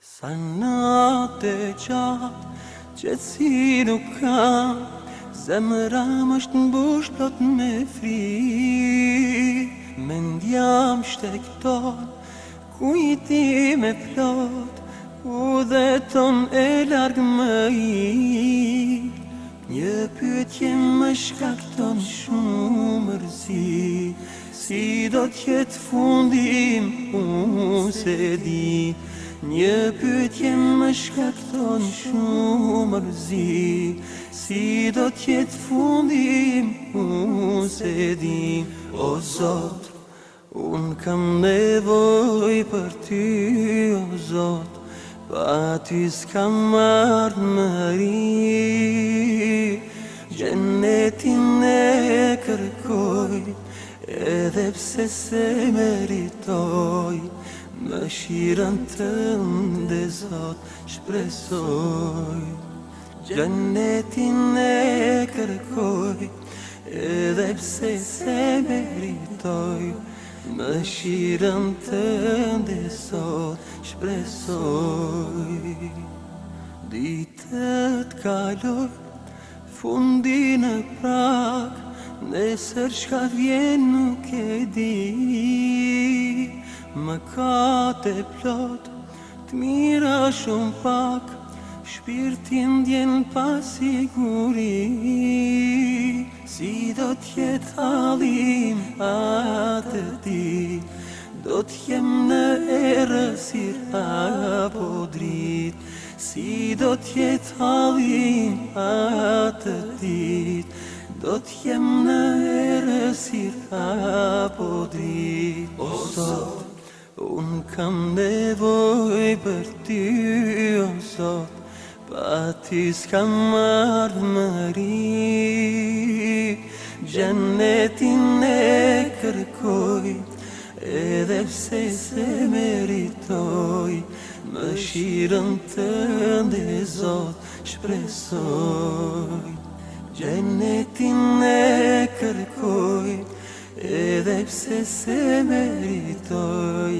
Sa natë gjatë qetësi nuk kam, zemra më është mbush plot me frikë. Mendjam shtekton, kujti me plot, ku dhe ton e largë më i. Një pyetje më shkakton shumë mërzi, si do t'jetë fundim, unë se di. Një pyetje më shkakton shumë mërzi, si do t'jetë fundim, unë se di. O Zot, unë kam nevoj për ty, o Zot, pa ty s'kam ardhmëri. Gjennetin e kërkoj, edhe pse se meritoj, mëshirën tënde Zot shpresoj. Gjennetin e kërkoj, edhe pse se meritoj, mëshirën tënde Zot shpresoj. Ditët kaloj, fundi në prak, nesër çka vjen nuk e di. Mëkate plot, t'mira shumë pak, shpirtin ndjen pa siguri. Si do t'jetë hallim atë dit, do t'jem në errësirë apo dritë. Si do t'jetë hallim atë dit, do t'jem në errësirë apo dritë. O Zot, unë kam nevoj për ty, o Zot, pa ty s'kam ardhmëri. Gjennetin e kërkoj, edhe pse se meritoj, mëshirën tënde Zot shpresoj. Gjennetin e kërkoj, edhe pse se meritoj,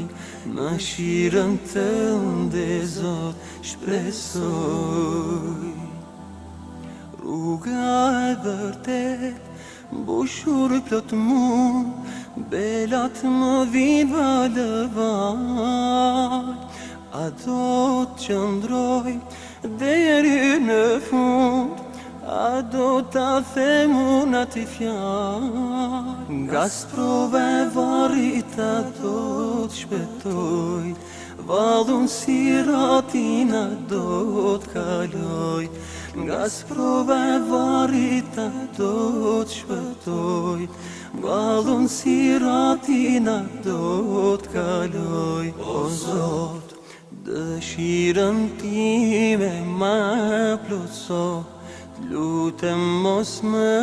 mëshirën tënde Zot shpresoj. Rruga e vërtet, mbushur plot mund, belat më vinë valëvaj. A do t'qëndroj deri në fund, a do t'a them unë ati fjallë. Nga sprova e varrit a do t'shpetoj, vallun siratin a do t'kaloj. Nga sprova e varrit a do t'shpetoj, vallun siratin a do t'kaloj. O Zot, dëshirën time ma plotso, lutem mos më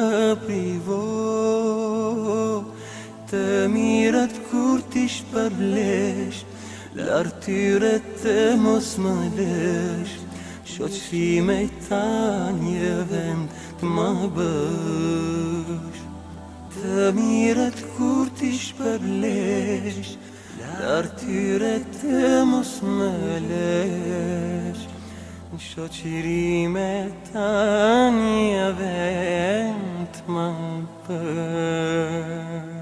privo. Të mirët kur t'ish përlesh, lartyre të mos më lesh. Shoqime ta një vend t'ma bësh. Të mirët kur t'ish përlesh, lartyre të mos më lesh. Shoqërime ta një vend t'ma bësh.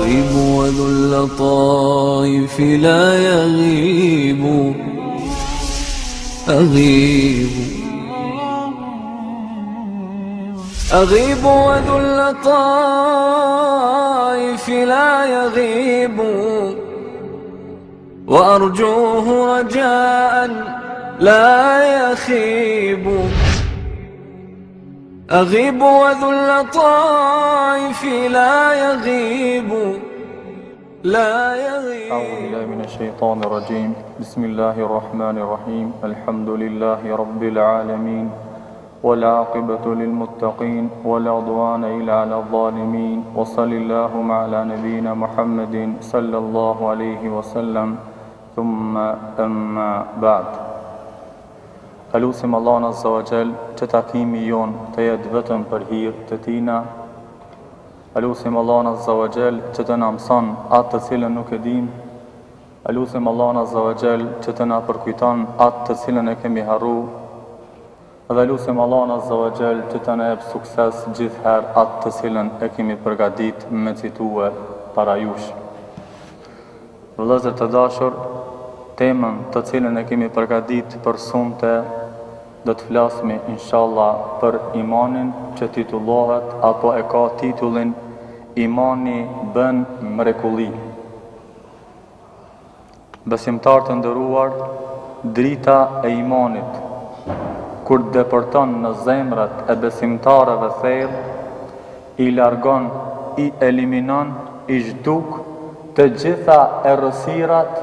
أغيب وذو اللطائف لا يغيب، أغيب وذو اللطائف لا يغيب، وأرجوه رجاء لا يخيب. أغيب وذو اللطائف لا يغيب، لا يغيب. أعوذ بالله من الشيطان الرجيم. بسم الله الرحمن الرحيم. الحمد لله رب العالمين، والعاقبة للمتقين، ولا عدوان إلا على الظالمين. وصل اللهم على نبينا محمد صلى الله عليه وسلم. ثم أما بعد. Elusim Allahun Azza wa Jall që takimi jon të jetë vetëm për hir të Tina, Elusim Allahun Azza wa Jall që të na mëson atë të cilën nuk e dim. Elusim Allahun Azza wa Jall që të na përkujton atë të cilën e kemi harru. Dhe lusim Allahun Azza wa Jall që të na jep sukses gjithherë atë të cilën e kemi përgatit me citue para jush. Vëllezër të dashur, temën të cilën e kemi përgatit për sonte do të flasmi inshallah për imanin që titullohet apo e ka titullin Imani bën mrekulli. Besimtar të nderuar, drita e imanit kur depërton në zemrat e besimtarëve thellë, i largon, i eliminon, i zhduk të gjitha errësirat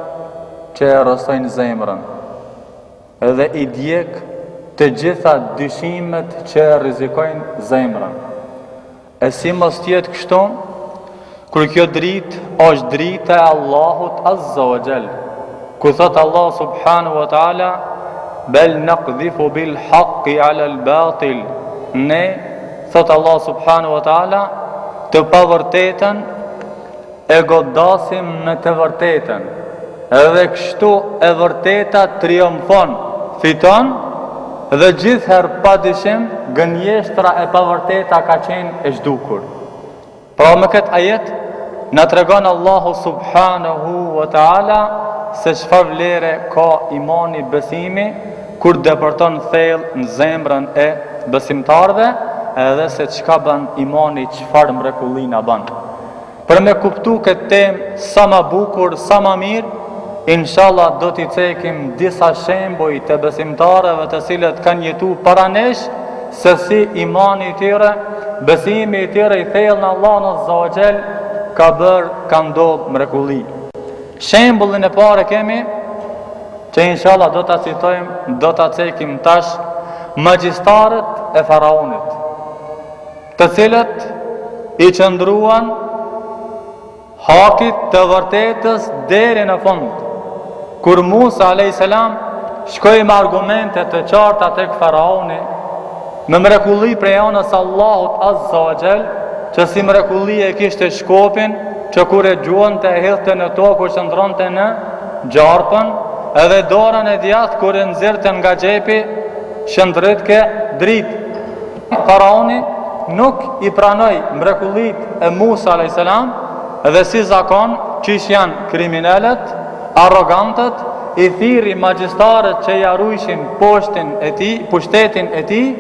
që errësojnë zemrën, edhe i djeg të gjitha dyshimet që rrezikojnë zemrën. E si mos tjetë kështu, kur kjo dritë është drita e Allahut Azza wa Jall, ku thot Allah subhanahu wa taala, bel naqdhifu bil haqqi ala al batil. Ne, thot Allah subhanahu wa taala, të pavërtetën e godasim në të vërtetën. Edhe kështu e vërteta triumfon, fiton, dhe gjithherë pa dyshim gënjeshtra e pavërteta ka qenë e zhdukur. Pra me këtë ajet na tregon Allahu subhanahu wa taala se çfarë vlere ka imani, besimi, kur depërton thellë në zemrën e besimtarëve, edhe se çka bën imani, çfarë mrekulli na bën. Për me kuptu këtë temë sa më bukur, sa më mirë, inshallah do t'i cekim disa shembuj të besimtarëve të cilët kanë jetu para nesh, se si imani i tyre, besimi i tyre i thellë në Allahun Azza wa Jall ka ndodhur mrekulli. Shembullin e parë kemi, që inshallah do ta citojmë, do ta cekim tash, magjistarët e faraonit, të cilët i qëndruan hakit të vërtetës deri në fund. Kur Musa a.s. shkoi me argumente të qarta tek faraoni, me mrekulli prej anës Allahut Azza wa Jall, që si mrekulli e kishte shkopin, që kur e gjuante e hidhte në tokë, kur qëndronte në gjarpën, edhe dorën e djathtë kur e nxirrte nga xhepi, shndritke dritë. Faraoni nuk i pranoi mrekullit e Musa a.s. Edhe si zakon, qish janë kriminalet, arrogantët, i thiri magjistarët që ja rujshin pushtetin e tij,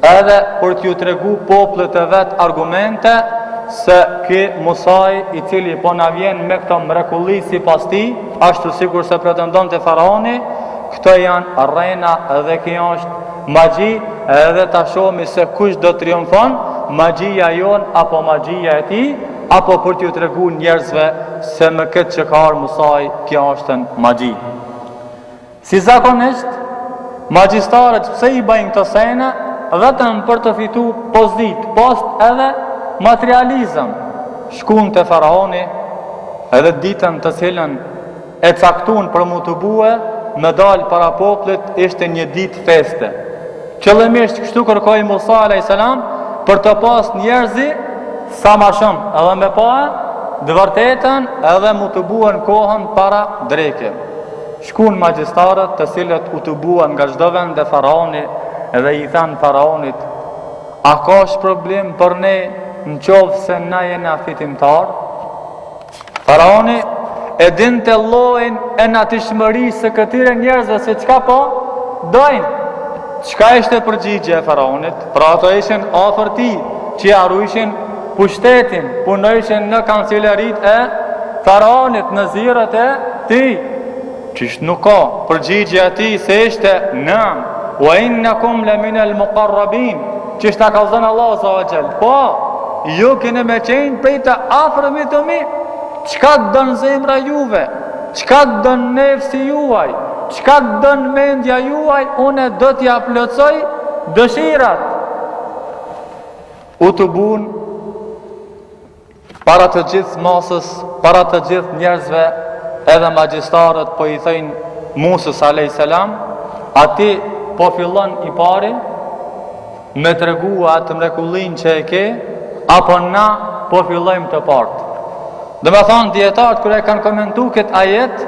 edhe për t'ju tregu popullit e vet argumente se ky Musai, i cili po na vjen me këto mrekulli sipas tij, ashtu sikur se pretendonte faraoni, këto janë rrena edhe kjo është magji, edhe ta shohim se kush do triumfon, magjia jon apo magjia e tij, apo për t'ju tregu njerëzve se me këtë që ka arë Musai, kjo është në magji. Si zakonisht, magjistarët pse i bëjnë këtë sene, vetëm për të fitu pozit, post edhe materializëm. Shkun të faraoni, edhe ditën të cilën e caktun për mu të bue, me dalë para poplit, ishte një ditë feste. Qëllimisht kështu kërkoi Musa a.s. për të pas njerëzi, sa ma shumë, edhe me pa dë vërtetën, edhe mu të buen kohën para dreke. Shkun magjistarët të cilët u të buen nga çdo vend dhe faraoni, edhe i thanë faraonit, a ka problem për ne në qovë se na jena fitimtar? Faraoni e din të llojin e natishmërisë së këtyre njerëzve se çka po dojnë. Çka ishte përgjigje e faraonit? Pra ato ishin afër tij, që ja rujshin pushtetin, punojshin në kancelarit e faraonit, në zirët e tij. Qish nuk ka përgjigje ati se ishte nam, wa innakum la min al muqarrabin, qish ta ka thënë Allah Azza wa Jall, po ju keni me qenë prej të afërmit të mi. Çka don zemra juve, çka don nefsi juaj, çka don mendja juaj, unë do t'ja plotësoj dëshirat. U të bun para të gjithë masës, para të gjithë njerëzve, edhe magjistarët po i thëjnë Musës a.s. Ati po fillon i pari me tregu atë mrekullin që e ke, apo na po fillojmë të partë. Dhe me thonë djetarët kër e kanë komentu këtë ajet,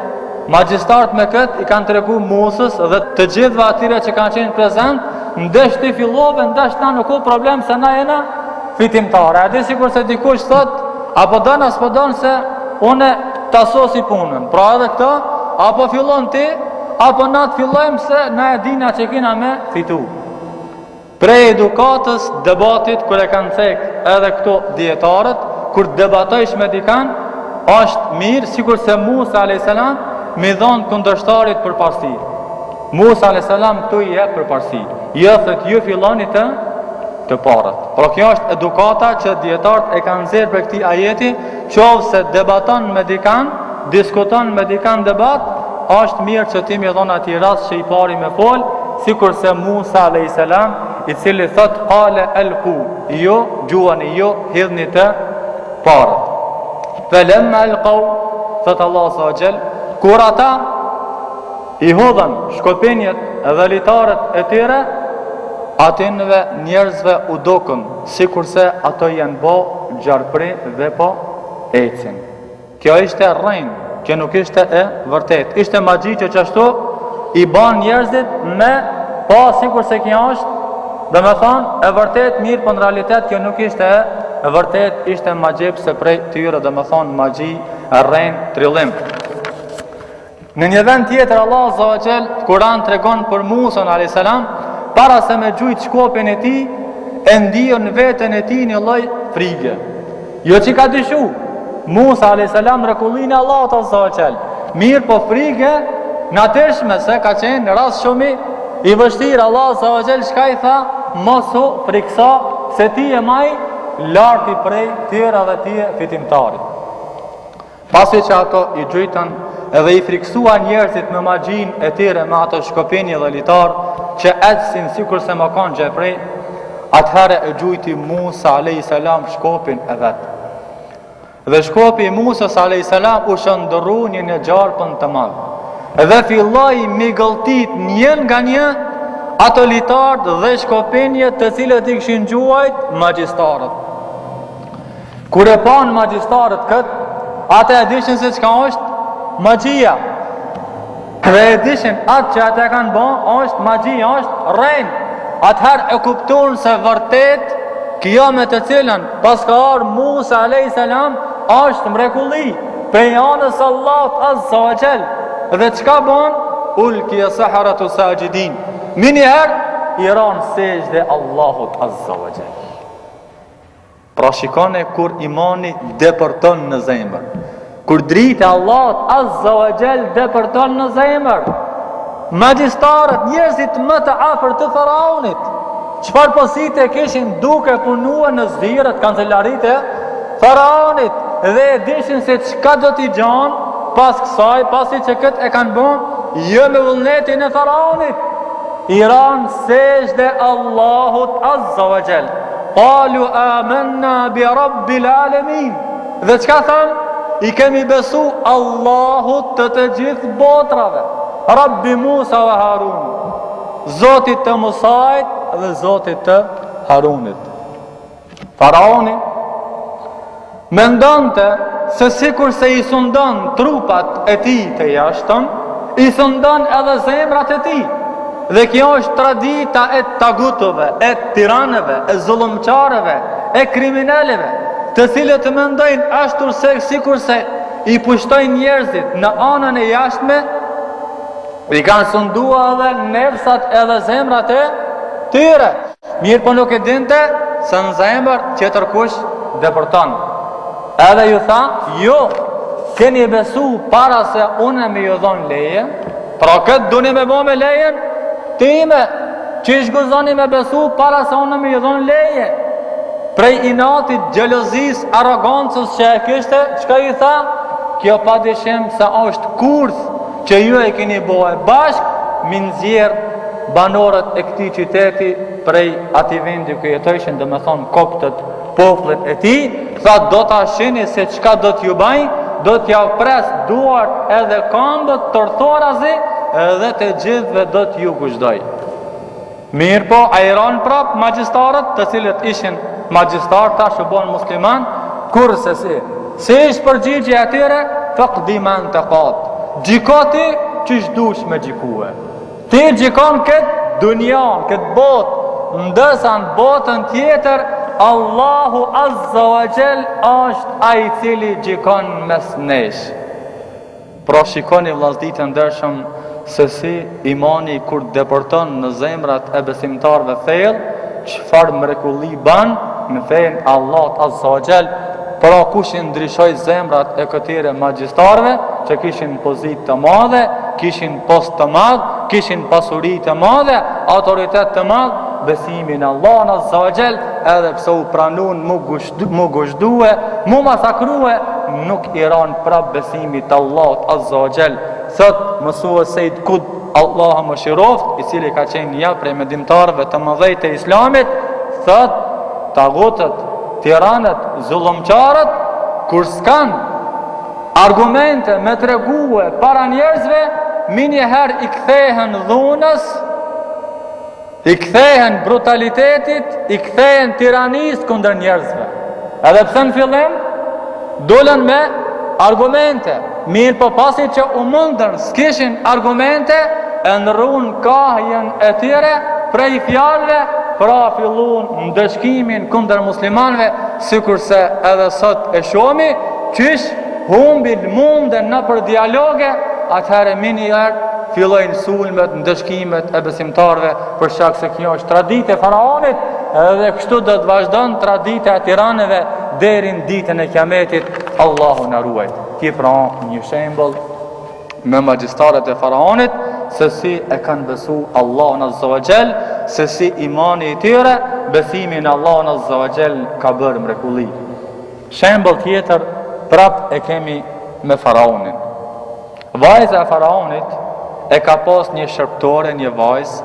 magjistarët me këtë i kanë tregu Musës dhe të gjithëve atyre që kanë qenë prezent, ndesh ti fillove, ndesh na nuk ka problem se na jena fitimtare. A di sikur se dikush thot, apo don as po don se une tasosi punën. Pra edhe këtë, apo fillon ti, apo na të fillojmë se na e dina që kina me fitu. Prej edukatës, debatit, kër e kanë cek edhe këto djetarët, kur debatojsh me dikan, është mirë, sikur se Musa a.s. mi dhonë kundërshtarit për parësi. Musa a.s. këtu i e për parësi. Jëthët ju filloni të parët. Pra kjo është edukata që djetarët e kanë zirë për këti ajeti, qovë se debaton me dikan, diskuton me dikan debat, është mirë që ti mi dhonë ati rast që i pari me folë, sikur se Musa a.s. i cili thot hale elku, jo, gjuani jo, hidhni të parët. Felemma elkau, thot Allah s.a.gjel, kur ata i hodhen shkopinjet dhe litarët e tyre, atinve njerëzve u dokën, sikur se ato janë bo gjarpri dhe po ecin. Kjo ishte rrejnë, kjo nuk ishte e vërtet. Ishte magji që qashtu i ban njerëzit me pa sikur se kjo është, dhe me thonë e vërtet mirë, për në realitet kjo nuk ishte e vërtet, ishte magji pëse prej tyre, dhe me thonë magji e rrejnë trillim. Në një vend tjetër Allah Azza Kur'an tregon për Musën a.s. para se me gjujt shkopin e ti, e ndijo në vetën e ti një lloj frigë. Jo që ka dyshu, Musa a.s. mrekullin e Allah Azza mirë po frigë në tërshme se ka qenë në rast shumë i vështirë. Allah Azza shka i tha, mosu friksa se ti e maj larti prej tjera dhe ti e fitimtarit. Pasi që ato i gjujtën edhe i friksua njerëzit me magjin e tyre me ato shkopinje dhe litar që ecsin sikur se më kanë gjeprej, atëherë e gjujti Musa a.s. shkopin e vetë. Dhe shkopi Musës a.s. u shëndëru një gjarpën të madhë. Dhe filloi mi gëlltit njën nga një ato litarët dhe shkopinje të cilët i këshin gjuajt magjistarët. Kur e panë magjistarët këtë, ata e dishin se qka është magjia. Dhe e dishin atë që ata kanë bon, është magjia, është rejnë. Atëherë e kuptuan se vërtet, kjo me të cilën pas ka arë Musa a.s. është mrekulli, prej anës Allah Azza wa Jall. Dhe qka bon? Ulkja saharatu sajidin. Minjëherë, i ranë sejde Allahut Azza wa Jall. Pra shikone kur imani depërton në zemër, kur dritë Allahut Azza wa Jall depërton në zemër, magjistarët, njerëzit më të afër të Faraonit, çfarë posite kishin duke punua në zdirët, kancelarit e Faraonit, dhe e dishin se çka do t'i gjanë pas kësaj, pasi që këtë e kanë bon, jo me vullnetin e Faraonit. I ranë sejde Allahut Azza wa Jall. Qalu amanna bi rabbil alamin. Dhe çka thanë? I kemi besu Allahut të gjithë botrave, Rabbi Musa wa Harun, Zotit të Musait dhe Zotit të Harunit. Faraoni mendonte se sikur se i sundon trupat e tij të jashtëm, i sundon edhe zemrat e tij. Dhe kjo është tradita e tagutove, e tiranëve, e zullumqarëve, e kriminaleve, të cilët mendojnë ashtur se sikur se i pushtojnë njerëzit në anën e jashtme, i kanë sundua edhe nefsat edhe zemrat e tyre. Mirë po nuk e dinte se në zemër tjetër kush depërton. Edhe ju tha, jo, keni besu para se une me ju dhon leje, pra këtë duni me bo me lejen time, që i shguzoni me besu para se une me ju dhon leje. Prej inatit, gjelozis, arogancës që e kishte, çka i tha? Kjo pa dishim se është kurth që ju e keni bohe bashk, mi nxjerr banorët e këtij qyteti prej ati vendi ku jetojshin, dhe me thonë koptët, popullet e tij, tha do ta shihni se çka do t'ju bajnë, do t'ja pres duart edhe këmbët, torthorazi, edhe të gjithëve do t'ju gushdoj. Mirë po, a i ranë prap magjistarët, të cilët ishin magjistarë, tash u bon musliman, kurse si ishtë përgjigje atyre, faqdi man taqat. Gjikati çish dush me gjikue. Ti gjikon këtë dunjan, këtë botë, ndërsa në botën tjetër Allahu Azza wa Jall është ai i cili gjikon mes nesh. Pra shikoni vllazërit e ndershëm se si imani kur depërton në zemrat e besimtarëve thellë, çfarë mrekulli ban në fen Allah Azza wa Jall. Pra kush i ndryshoi zemrat e këtyre magjistarëve që kishin pozitë të madhe, kishin post të madh, kishin pasuri të madhe, autoritet të madh, besimin në Allah Azza wa Jall, edhe pse u pranun mu gushdue, mu masakrue, nuk i ran prap besimit të Allah Azza wa Jall. Thot mësues Sejid Qutb, Allah më shiroft, i cili ka qenë një prej mendimtarëve të mëdhej të Islamit, thot tagutët, tiranët, zullumqarët, kur s'kan argumente me tregue para njerëzve, minjëherë i kthehen dhunës, i kthehen brutalitetit, i kthehen tiranisë kundër njerëzve. Edhe pse në fillim dolen me argumente, mirë po pasi që u mundën s'kishin argumente, e ndrun kahjen e tyre prej fjalëve, pra fillun ndëshkimin kundër muslimanëve, sikurse edhe sot e shohimi, qysh humbin munden në për dialoge, atëherë minjëherë fillojnë sulmet, ndëshkimet e besimtarëve, për shkak se kjo është traditë e faraonit, edhe kështu do të vazhdon tradita e tiranëve deri në ditën e Kiametit. Allahu na ruaj. Ki pra një shembull me magjistarët e faraonit, se si e kanë besu Allahun Azza wa Jall, se si imani i tyre, besimi në Allahun Azza wa Jall ka bërë mrekulli. Shembull tjetër prap e kemi me faraonin. Vajza e faraonit e ka pas një shërptore, një vajzë,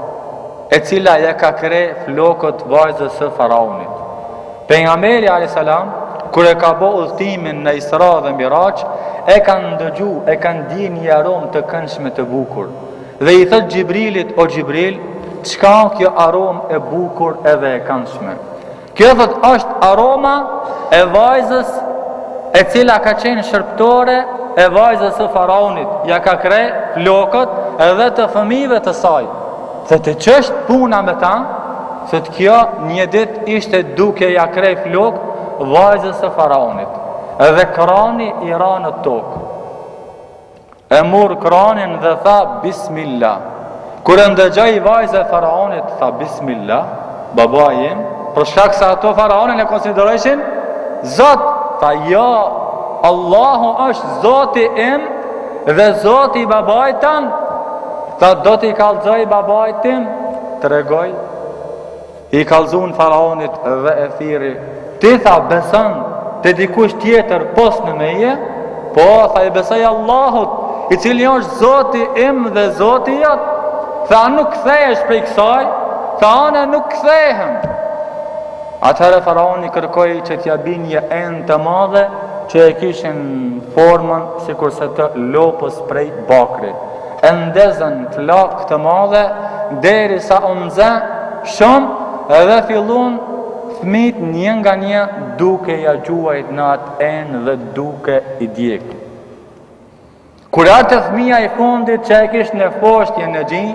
e cila ja ka kre flokët vajzës së faraonit. Pejgamberi alayhis salam, kur e ka bë udhtimin në Isra dhe Miraj, e kanë ndëgju, e kanë di një aromë të këndshme të bukur. Dhe i thot Gjibrilit, o Gjibril, çka kjo aromë e bukur edhe e këndshme? Kjo thot është aroma e vajzës e cila ka qenë shërptore e vajzës së faraonit. Ja ka kre flokët edhe të fëmijëve të saj. Se të qështë puna me ta, se të kjo një dit ishte duke ja krej flok vajzës së faraonit. Edhe krani i ra në tokë. E mur kranin dhe tha Bismillah. Kur e ndëgjoj vajzë e faraonit, tha Bismillah, baba jem, për shkak se ato faraonin e konsiderojshin Zot. Tha ja, Allahu është Zoti im dhe Zoti i babait tan. Tha do t'i kallzoj babait tim, tregoj. I kallzun faraonit dhe e thiri, ti tha beson te dikush tjetër pos në meje? Po, tha i besoj Allahut, i cili është Zoti im dhe Zoti jot. Tha nuk kthehesh prej kësaj? Tha ana nuk kthehem. Atëherë faraoni kërkoi që t'ja bin një enë të madhe që e kishin formën sikurse të lopës prej bakrit. E ndezën flak të madhe derisa u nxe shumë edhe fillun fëmijët një nga një duke ja gjuajt në atë enë dhe duke i djek. Kur ardhi fëmia i fundit që e kishte në foshtje në xhin,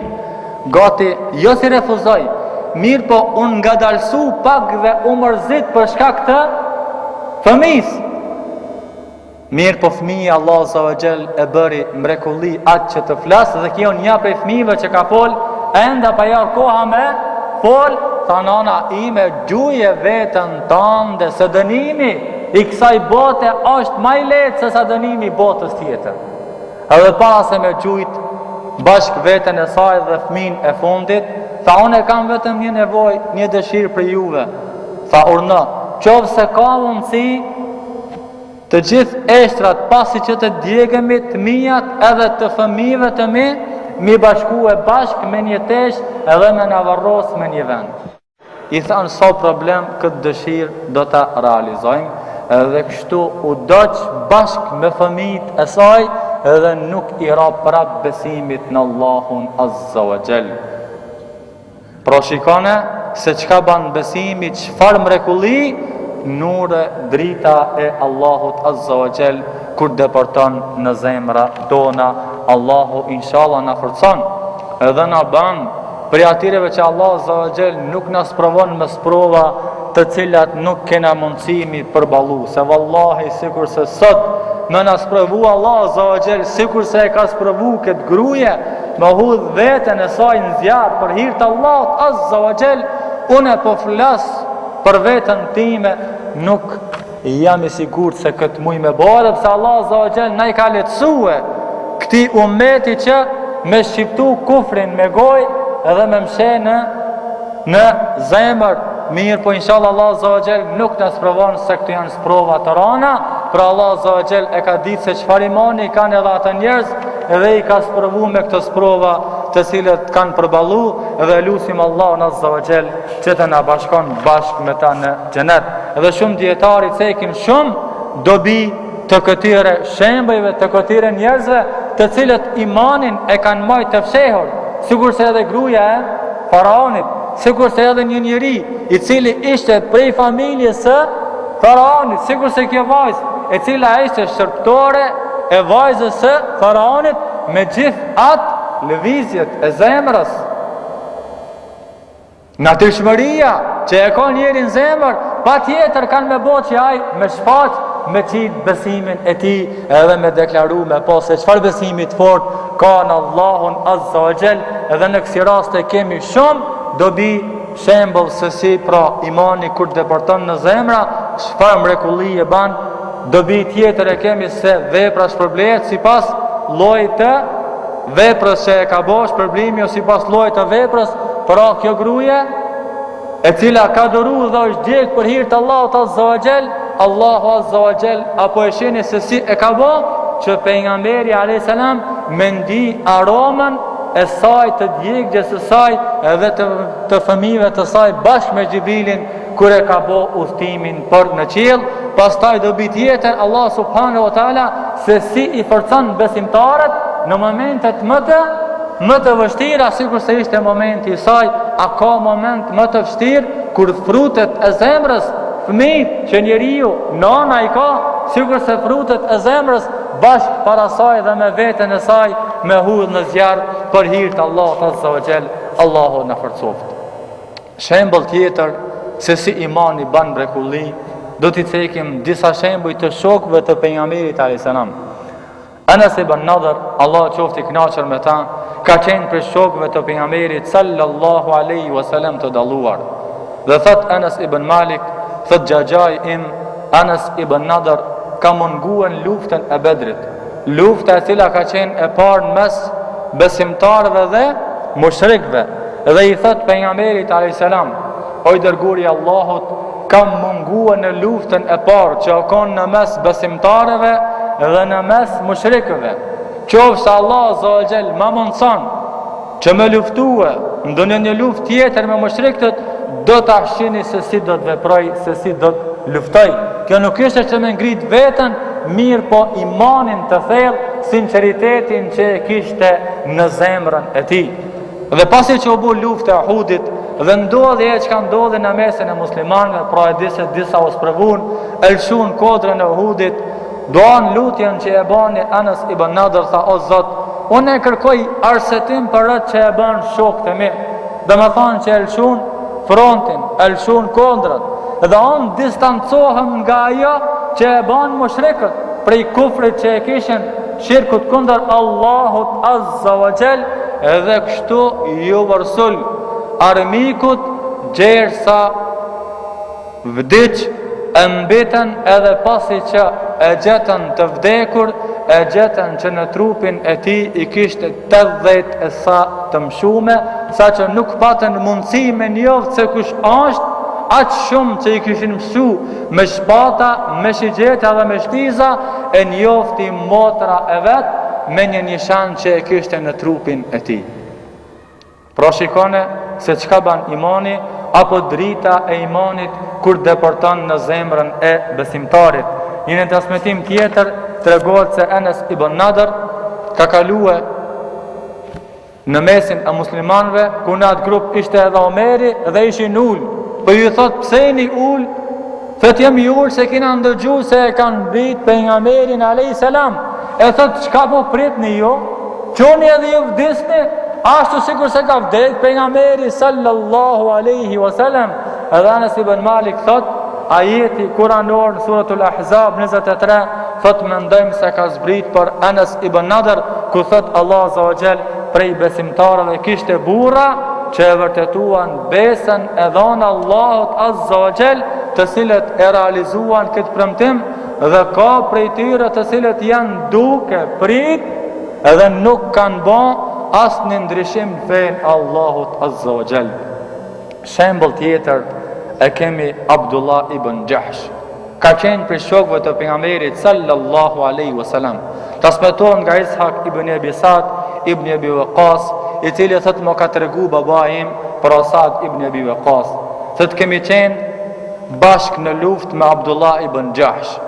gati jo si refuzoi, mirë po unë nga dalsu pak dhe u mërzit për shkak të fëmis. Mirë po fëmija Allah Azza wa Jall e bëri mrekulli atë që të flasë, dhe kjo një prej fëmijëve që ka fol, enda pa jarë koha me fol, tha nana ime gjuje vetën tënde se dënimi i kësaj bote është më i lehtë se sa dënimi i botës tjetër. Edhe para se me gjujt bashk veten e saj dhe fëmin e fundit, tha unë e kam vetëm një nevojë, një dëshirë për juve. Tha urna, qofse ka mundësi të gjithë eshtrat pasi që të djegemi të mijat edhe të fëmijëve të mi bashkue bashk me një tesh edhe me na varros me një vend. I thanë so problem këtë dëshirë do ta realizojmë, edhe kështu u doq bashk me fëmijët e saj edhe nuk i ra prap besimit në Allahun Azza wa Jall. Pra shikone se çka ban besimi, çfarë mrekulli, nure, drita e Allahut Azza wa Jall kur deporton në zemra tona. Allahu inshallah na forcon edhe na ban për atireve që Allah Azza wa Jall nuk na sprovon me sprova të cilat nuk kena mundësimi përballu. Se vallahi sikur se sot me na sprovu Allah Azza wa Jall, sikur se e ka sprovu këtë gruje me hudh veten e saj në zjarr për hir të Allahut Azza wa Jall, unë po flas për veten time, nuk jam i sigurt se këtë muj me bërë, pëse Allah Azza wa Jall na i ka lehtësue këti ummeti që me shqiptu kufrin me goj edhe me mshe në zemër. Mirë, po inshallah Allah Azza wa Jall nuk në sprovon se këtu janë sprova të rana, pra Allah Azza wa Jall e ka ditë se çfarë imani kanë edhe ata njerëz, edhe i ka sprovu me këtë sprova të cilët kanë përballu, edhe lutim Allahun Azza wa Jall që të na bashkon bashkë me ta në xhenet. Edhe shumë dietari cekin shumë dobi të këtyre shembujve, të këtyre njerëzve të cilët imanin e kanë marrë të fshehur, sigurisht edhe gruaja e faraonit, sigurisht edhe një njeri i cili ishte prej familjes së faraonit, sigurisht kjo vajzë e cila ishte shërptore e vajzës së faraonit, me gjithë atë lëvizjet e zemrës, natyrshmëria që e ka njeri në zemër, pa tjetër kanë me bo që aj me shfaq, me qitë besimin e ti, edhe me deklaru me po se qëfar besimit fort ka në Allahun Azza wa Jall. Edhe në kësi raste kemi shumë dobi shembull se si pra imani kur deporton në zemra, çfarë mrekulli e ban. Dobi tjetër e kemi se vepra shpërblehet sipas llojit të veprës që e ka bosh shpërblimi, o sipas llojit të veprës. Pra kjo gruaje e cila ka dëru dhe është djeg për hir të Allahut Azza wa Jall, Allahu Azza wa Jall apo e shihni se si e ka bë që pejgamberi alayhis salam me ndi aromën e saj të djegjes së saj edhe të fëmijëve të saj bashkë me Xhibrilin kur e ka bë udhtimin për në qiell. Pastaj dobi tjetër Allah subhanahu wa taala se si i forcon besimtarët në momentet më të vështira, sikur se ishte momenti i saj. A ka moment më të vështirë kur frutet e zemrës, fëmijët që njeriu nana i ka, sikur se frutet e zemrës bashkë para saj dhe me veten e saj me hudh në zjarr për hir të Allahut Azza wa Jall. Allahu na forcoft. Shembull tjetër se si imani ban mrekulli, do t'i cekim disa shembuj të shokëve të pejgamberit alayhis salam. Anas ibn Nadr, Allah qoftë i kënaqur me ta, ka qenë për shokëve të pejgamberit sallallahu alaihi wasallam të dalluar. Dhe thot Anas ibn Malik, thot xhaxhai im Anas ibn Nadr ka munguar luftën e Bedrit, lufta e cila ka qenë e parë në mes besimtarëve dhe mushrikëve. Dhe i thot pejgamberit alayhis salam, o i dërguari i Allahut, kam munguar në luftën e parë që ka në mes besimtarëve dhe në mes mushrikëve. Qofse Allah Azza wa Jall ma mundson që me luftue ndonjë një luftë tjetër me mushrikët, do ta shihni se si do të veproj, se si do të luftoj. Kjo nuk ishte që me ngrit veten, mirë po imanin të thellë, sinqeritetin që e kishte në zemrën e tij. Dhe pasi që u bë lufta e Uhudit dhe ndodhi ajo që ndodhi në mesin e muslimanëve, pra e di se disa u sprovun, elshun kodrën e Uhudit, doan lutjen që e bani Anas ibn Nadr, tha o Zot, unë e kërkoj arsetim për atë që e ban shokët e mi. Dhe me thanë që elshun frontin, elshun kodrën, dhe unë distancohem nga ajo që e ban mushrikët prej kufrit që e kishin, shirkut kundër Allahut Azza wa Jall, edhe kështu ju vërsul armikut gjersa vdiq e mbiten, edhe pasi që e gjetën të vdekur, e gjetën që në trupin e ti i kishte 80 e sa të mshume, sa që nuk patën mundësi me njoftë se kush është, aqë shumë që i kishin mësu me shpata, me shigjeta dhe me shtiza, e njofti motra e vetë me një nishan që e kishte në trupin e ti. Pra shikone se çka ban imani, apo drita e imanit kur deporton në zemrën e besimtarit. Një transmetim tjetër tregohet se Anas ibn Nadr ka kalue në mesin e muslimanëve, ku në atë grup ishte edhe Omeri dhe ishin ul. Po ju thot pse jeni ul? thot jam i ul se kina ndëgju se e kanë brit pejgamberin alayhis salam. E thot çka po pritni ju? Qoni edhe ju vdisni ashtu sikur se ka vdek pejgamberi sallallahu alaihi wasallam. Edhe Anas ibn Malik thot ajeti kuranor në suratul Ahzab 23 thot mendojmë se ka zbrit për Anas ibn Nadr ku thot Allah azza wa jall prej besimtarëve kishte burra që e vërtetuan besën e dhënë Allahut azza wa jall, të cilët e realizuan këtë premtim dhe ka prej tyre të cilët janë duke prit edhe nuk kanë bë asnjë ndryshim në fenë Allahut azza wa jall. Shembull tjetër e kemi Abdullah ibn Jahsh. Ka qenë për shokëve të pejgamberit sallallahu alaihi wasallam. Transmetohet nga Ishaq ibn Abi Sa'd ibn Abi Waqqas, i cili thot më ka tregu baba im për Asad ibn Abi Waqqas. Thot kemi qenë bashk në luftë me Abdullah ibn Jahsh.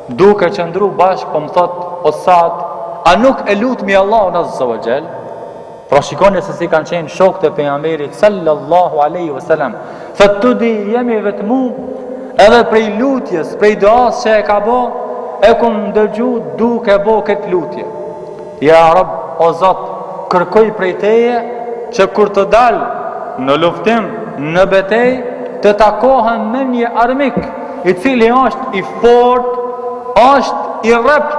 Duke qëndru bashk, po më thot Asad, a nuk e lutmi Allahun azza wa jall? Pra shikoni se si kanë qenë shokët e pejgamberit sallallahu alaihi wasallam. Thot tudi jemi vetmu edhe prej lutjes, prej duas që e ka bo, e kum dëgju duke bo këtë lutje. Ja Rab, o Zot, kërkoj prej teje që kur të dal në luftim, në betej, të takohen me një armik, i cili është i fort, është i rrept,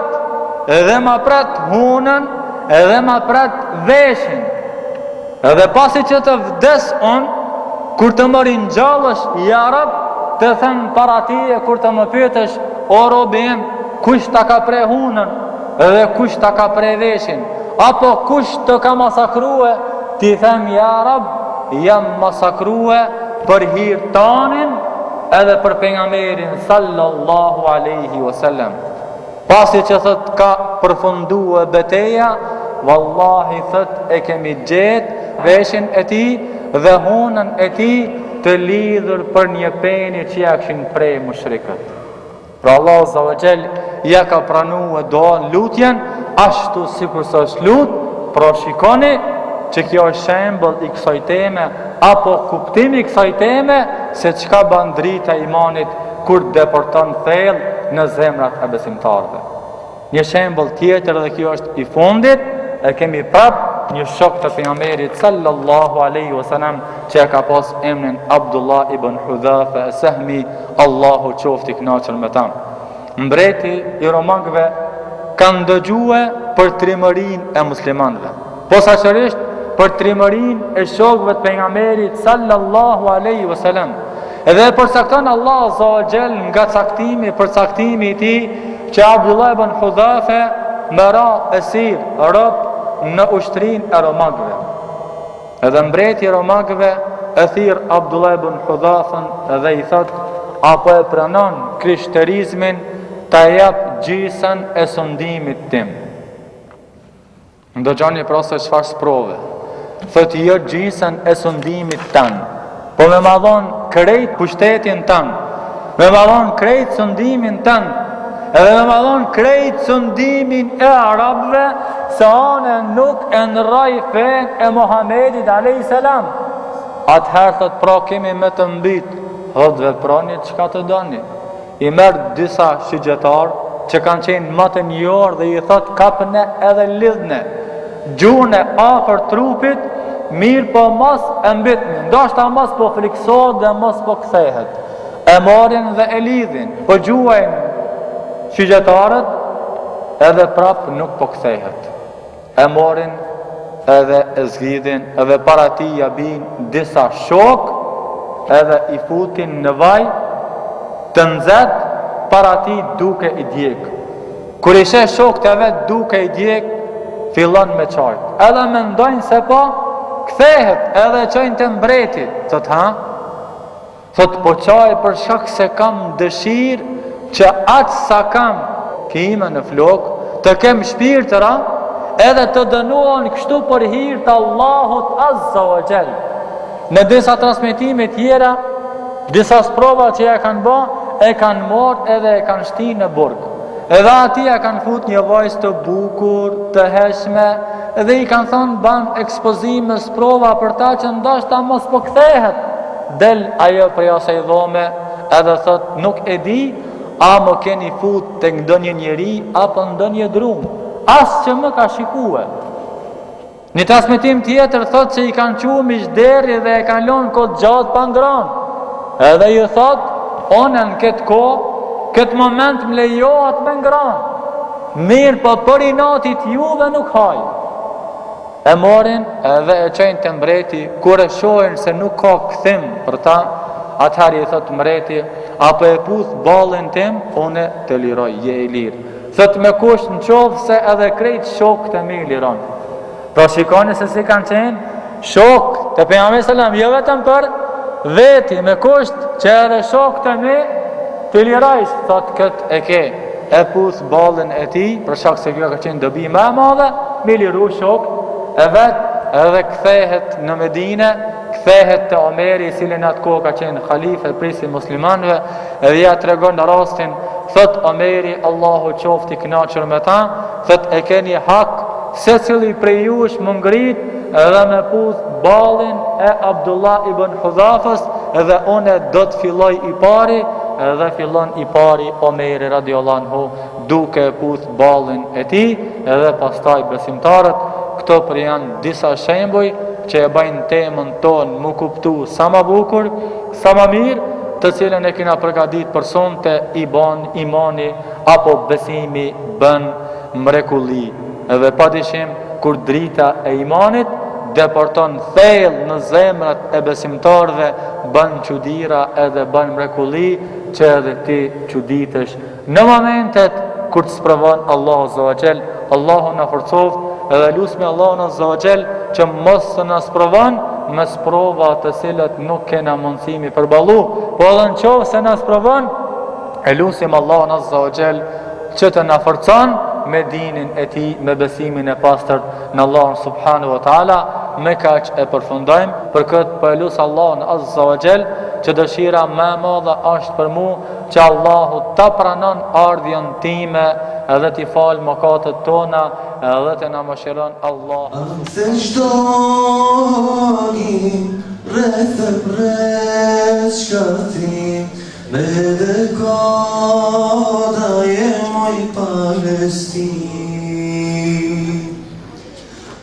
edhe ma prat hunën, edhe ma prat veshin. Edhe pasi që të vdes unë, kur të më ringjallësh, ja Rab, të thënë para tije, kur të më pyetësh, o robim, kush ta ka pre hunën, edhe kush ta ka pre veshin, apo kush të ka masakrue, ti them, ja Rab, jam masakrue për hir tanin, edhe për pejgamberin sallallahu alaihi wasallam. Pasi që thot ka përfundue beteja, wallahi thot e kemi gjetë veshin e ti dhe hunën e ti të lidhur për një peni që ja këshin prej mushrikët. Pra Allah azza wa jall ja ka pranuar doan lutjen ashtu sikur se është lut, pra shikoni që kjo është shembull i kësaj teme apo kuptimi i kësaj teme se çka bën drita e imanit kur deporton thellë në zemrat e besimtarëve. Një shembull tjetër dhe kjo është i fundit, e kemi prap një shok të pejgamberit sallallahu alaihi wasallam që ka pas emrin Abdullah ibn Hudhafa as-Sahmi, Allahu qoftë i kënaqur me ta. Mbreti i romakëve kanë dëgjue për trimërinë e muslimanëve, posaçërisht për trimërinë e shokëve të pejgamberit sallallahu alaihi wasallam. Edhe përcakton Allah azza wa jall nga përcaktimi i tij që Abdullah ibn Hudhafa mëra esir rob në ushtrin e romakëve. Edhe mbreti i romakëve e thirr Abdullah ibn Hudhafën dhe i thot, apo e pranon krishterizmin, ta jap gjysën e sundimit tim. Ndëgjoni pra se çfarë sprove. Thot jo gjysën e sundimit tan, po me ma dhon krejt pushtetin tan, me ma dhon krejt sundimin tan, edhe me ma dhon krejt sundimin e arabëve, se anë nuk e nërraj fen e Muhamedit a.s. Atëherë thot pra kemi me të mbit, thot veproni çka të doni. I merë disa shigjetar që kanë qenë më të njohur dhe i thot kapne edhe lidhne, gjune afër trupit, mirë po mos e mbitni, ndoshta mos po friksohet dhe mos po kthehet. E marrin dhe e lidhin, po gjuajnë shigjetarët edhe prap nuk po kthehet. E marrin edhe e zgjidhin, edhe para tij ja bin disa shok, edhe i futin në vaj të nxet para tij duke i djeg. Kur i sheh shokët e vet duke i djeg, fillon me çajt. Edhe mendojnë se po kthehet, edhe çojnë te mbreti. Thot ha? Thot po çaj për shkak se kam dëshirë që atë sa kam kime në flok, të kem shpirtëra, edhe të dënuan kështu për hir të Allahut azza wa jall. Në disa transmetime tjera, disa sprova që ja kanë bë, e kanë marrë edhe e kanë shtinë në burg. Edhe ati ja kanë fut një vajzë të bukur, të heshme, edhe i kanë thonë ban ekspozime sprova për ta që ndoshta mos po kthehet. Del ajo prej asaj dhome, edhe thot nuk e di a më keni fut të ndonjë njeri apo ndonjë drum, as që më ka shikue. Një transmetim tjetër thot se i kanë quë miqderi dhe e kanë lonë këtë gjatë pa ngranë. Edhe ju thot, onë në këtë kohë, këtë moment më lejohat me ngranë. Mirë, po për i natit juve nuk hajë. E morin edhe e qenë të mbreti, kur e shohin se nuk ka këthim për ta, atëherë i thot mbreti, apo e puth ballin tim, une të liroj, je i lirë. Thot me kusht në qovë se edhe krejt shok të mi liron. Pra shikoni se si kanë qenë shok të pejgamberi sallam, jo vetëm për veti, me kusht që edhe shok të mi të lirajsh, thot këtë e ke, e puth ballin e ti, për shak se kjo ka qenë dobi më e madhe, mi liru shok, e vetë edhe kthehet në Medine, kthehet të Omeri, i cili në atë kohë ka qenë khalife, prisi muslimanëve, edhe ja tregon në rastin, thot Omeri, Allahu qofti kënaqur me ta, thot e keni hak, se cili prej jush më ngrit edhe me puth ballin e Abdullah ibn Hudhafës, edhe une do të filloj i pari, edhe fillon i pari Omeri radiallahu anhu, duke puth ballin e ti, edhe pastaj besimtarët. Këto për janë disa shembuj që e bajnë temën tonë mu kuptu sa ma bukur, sa ma mirë, të cilën e kina përgadit për sonte i ban imani apo besimi bën mrekulli. Edhe pa dishim, kur drita e imanit deporton thellë në zemrat e besimtarëve, bën çuditëra edhe bën mrekulli që edhe ti çuditesh në momentet kur të sprovon Allahu Azza wa Jall. Allahu na forcoft edhe lusmi Allahun Azza wa Jall që mos të na sprovon me sprova të cilat nuk kena mundësimi përballu, po edhe në qovë se na sprovon, e lusim Allahun Azza wa Jall që të na forcon me dinin e ti, me besimin e pastërt në Allahun subhanahu wa taala. Me kaq e përfundojmë, për këtë po e lut Allahun Azza wa Jall që dëshira më e madhe është për mu që Allahu ta pranon ardhjen time edhe t'i fal mëkatet tona edhe të na mëshiron Allah. Me dhe koda je moj Palestin,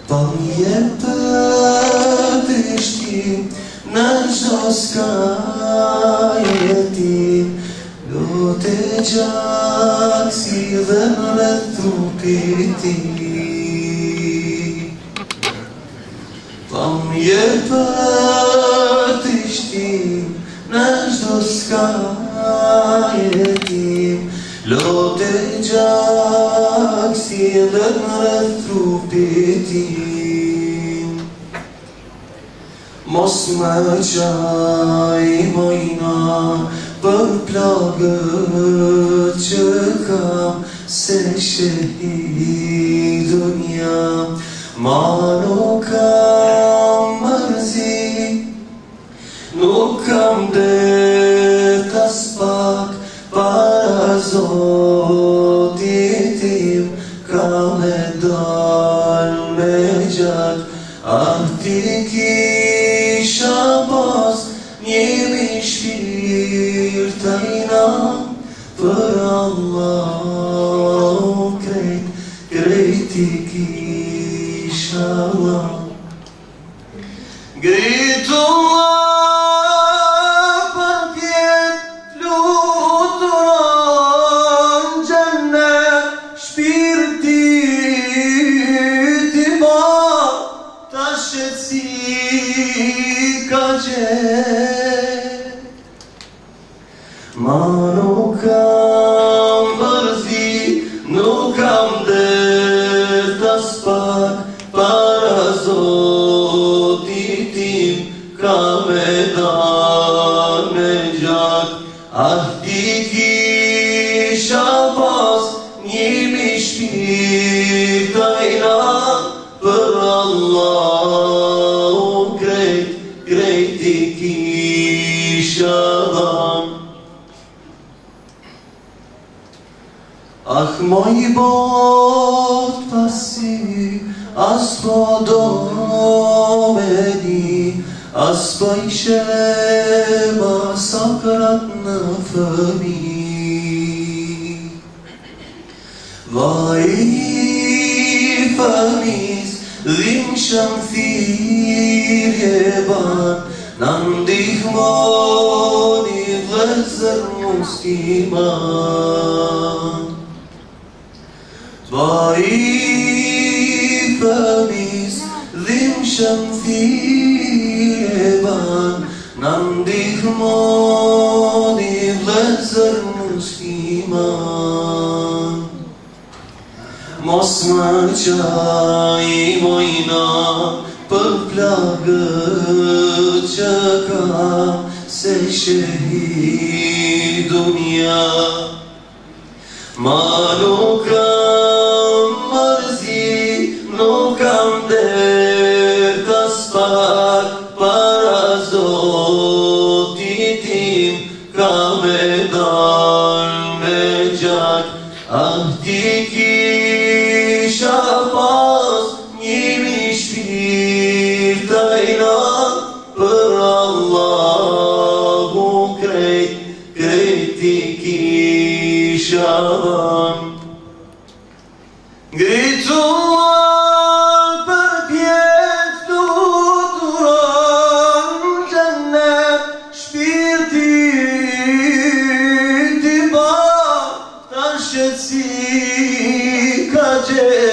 pa je për të shtim në çdo skaj e ti, do të gjak si dhe në trupit ti. Pa je për të shtim në çdo skaj e tim, lote gjak si dhe në trupit tim. Mos më qaj mojna për plagët që kam, se shehidun jam, ma nuk kam mërzi, nuk kam det as pak, para Zotit tim, kam e dal me gjak, ti kisha pas njemi shpirtajna, për Allah krejt i kisha Allah. Gritullah ma nuk kam mërzi, nuk kam det as pak, para Zotit tim, kam e dan me gjak, ti kisha pas njemi shpirtajna, për Allah krejt i kisha dham. Ah, moj bot pasi, as po do me di, as po i shema sa akrat në fëmi. Vaj fëmis, dhim shëmthirje ban, në ndihmoni vëzër musliman. Vaj fëmis, dhim shëmthirje ban, në ndihmoni vëzër musliman. Mos më qaj mojna për plagët që ka, se shëhi dunia. Ma nuk kam mërzi, nuk kam dert as pak, para Zotit tim ka me dal me gjak. Ah ti kisha pas njëmi shpirtajna, për Allahu krejt ti kisha ban. Grituar për pjetë fluturon gjennet, shpirtin ti ba ta shqetësi ka gjet.